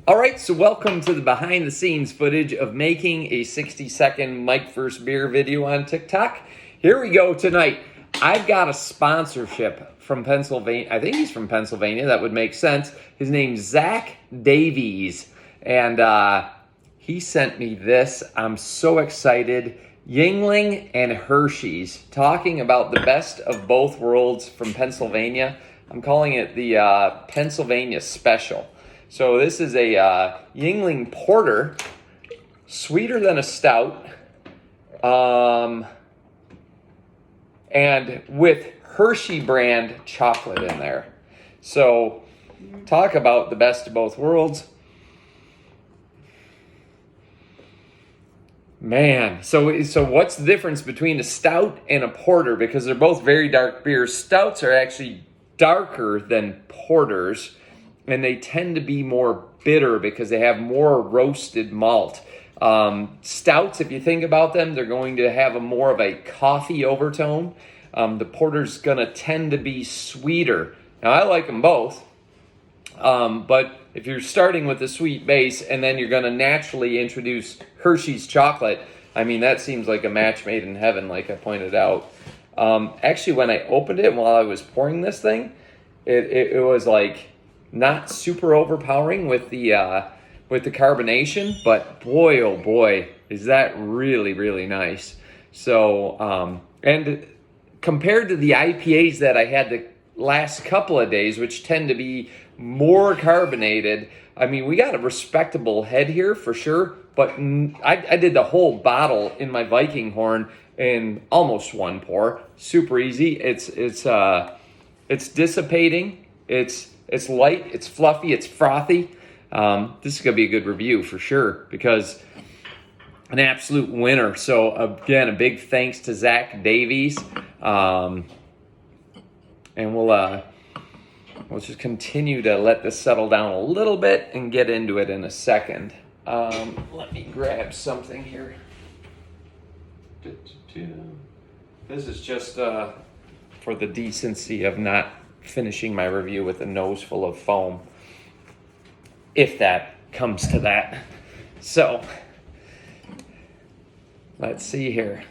All right, so welcome to the behind the scenes footage of making a 60-second mikevsbeer video on TikTok. Here we go tonight. I've got a sponsorship from Pennsylvania. I think he's from Pennsylvania. That would make sense. His name's Zach Davies, and he sent me this. I'm so excited. Yuengling and Hershey's, talking about the best of both worlds from Pennsylvania. I'm calling it the Pennsylvania Special. So this is a Yuengling porter, sweeter than a stout, and with Hershey brand chocolate in there. So talk about the best of both worlds. Man, so what's the difference between a stout and a porter? Because they're both very dark beers. Stouts are actually darker than porters, and they tend to be more bitter because they have more roasted malt. Stouts, if you think about them, they're going to have more of a coffee overtone. The porter's going to tend to be sweeter. Now, I like them both, but if you're starting with a sweet base and then you're going to naturally introduce Hershey's chocolate, I mean, that seems like a match made in heaven, like I pointed out. Actually, when I opened it while I was pouring this thing, it was like not super overpowering with the carbonation, but boy, oh boy, is that really, really nice. So, and compared to the IPAs that I had the last couple of days, which tend to be more carbonated, I mean, we got a respectable head here for sure, but I did the whole bottle in my Viking horn in almost one pour. Super easy. It's dissipating. It's light, it's fluffy, it's frothy. This is going to be a good review for sure because an absolute winner. So again, a big thanks to Zach Davies. And we'll just continue to let this settle down a little bit and get into it in a second. Let me grab something here. This is just for the decency of not finishing my review with a nose full of foam, if that comes to that. So let's see here.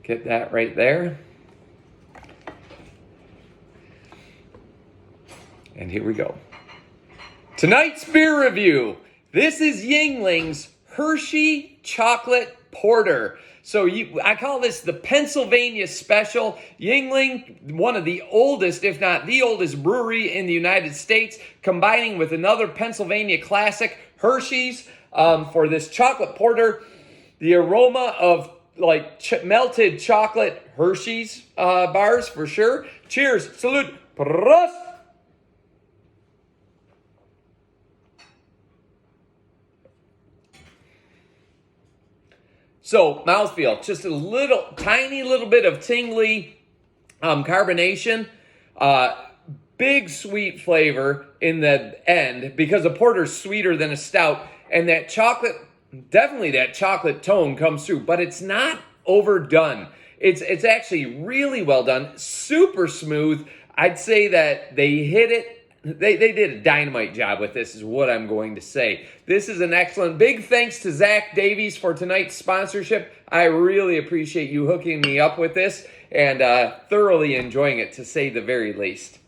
Get that right there. And here we go. Tonight's beer review. This is Yuengling's Hershey Chocolate Porter. So I call this the Pennsylvania Special. Yuengling, one of the oldest, if not the oldest brewery in the United States, combining with another Pennsylvania classic, Hershey's, for this chocolate porter. The aroma of like melted chocolate Hershey's bars for sure. Cheers. Salud. Prrrrrrost. So, mouthfeel, just a tiny little bit of tingly carbonation, big sweet flavor in the end because a porter's sweeter than a stout, and that chocolate, definitely that chocolate tone comes through, but it's not overdone. It's actually really well done, super smooth. I'd say that they hit it. They did a dynamite job with this is what I'm going to say. This is an excellent, big thanks to Zach Davies for tonight's sponsorship. I really appreciate you hooking me up with this and thoroughly enjoying it, to say the very least.